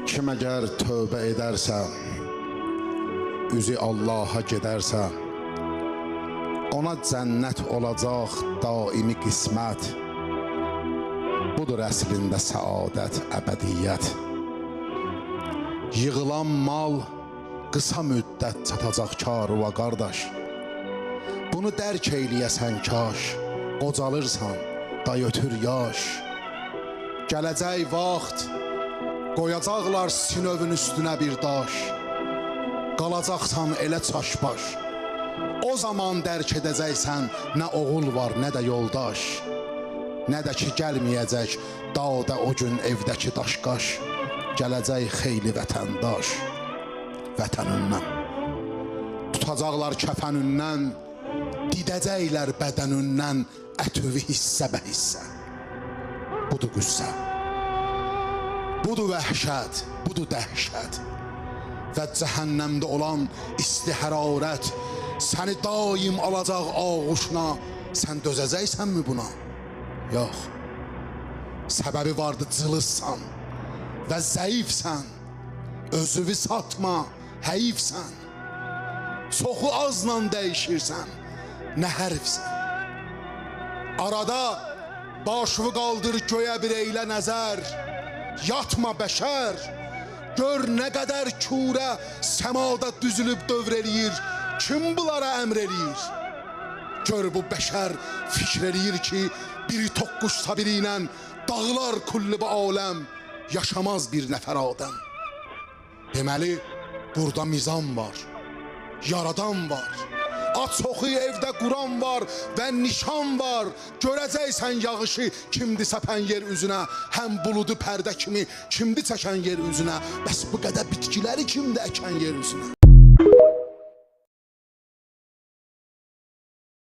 Kim əgər tövbə edərsə, üzü Allaha gedərsə, ona cənnət olacaq daimi qismət. Budur əslində səadət, əbədiyyət. Yığılan mal qısa müddət çatacaq karıva qardaş. Bunu dərk eyləyəsən kaş, qocalırsan, day ötür yaş. Gələcək vaxt, qoyacaqlar sinövün üstünə bir daş. Qalacaqsan elə çaşbaş. O zaman dərk edəcəksən, nə oğul var, nə də yoldaş. Nə də ki gəlməyəcək dağda o gün evdəki daşqaş. Gələcək xeyli vətəndaş vətənindən. Tutacaqlar kəfənindən, didəcəklər bədənindən ətüvi hissə bə hissə. Budur qüssə, budur vəhşət, budur dəhşət. Və cəhənnəmdə olan isti hərarət səni daim alacaq ağuşuna. Sən dözəcəksənmi buna? Yox. Səbəbi vardı, cılızsan və zəifsən. Özüvi satma, həyifsən. Çoxu azla dəyişirsən, nə hərfsən. Arada başını qaldır göyə bir eylə nəzər. Yatma bəşər, gör nə qədər kürə səmada düzülüb dövr eləyir. Kim bunlara əmr eləyir? Gör bu bəşər fikr eləyir ki, biri toqquşsa biri ilə dağlar kullubu aləm, yaşamaz bir nəfər adam. Deməli, burada mizan var, yaradan var. At çoxu evdə quran var və nişan var. Görəcəksən yağışı, kimdi səpən yer üzünə. Həm buludu pərdə kimi, kimdi çəkən yer üzünə. Bəs bu qədər bitkiləri kimdi əkən yer üzünə?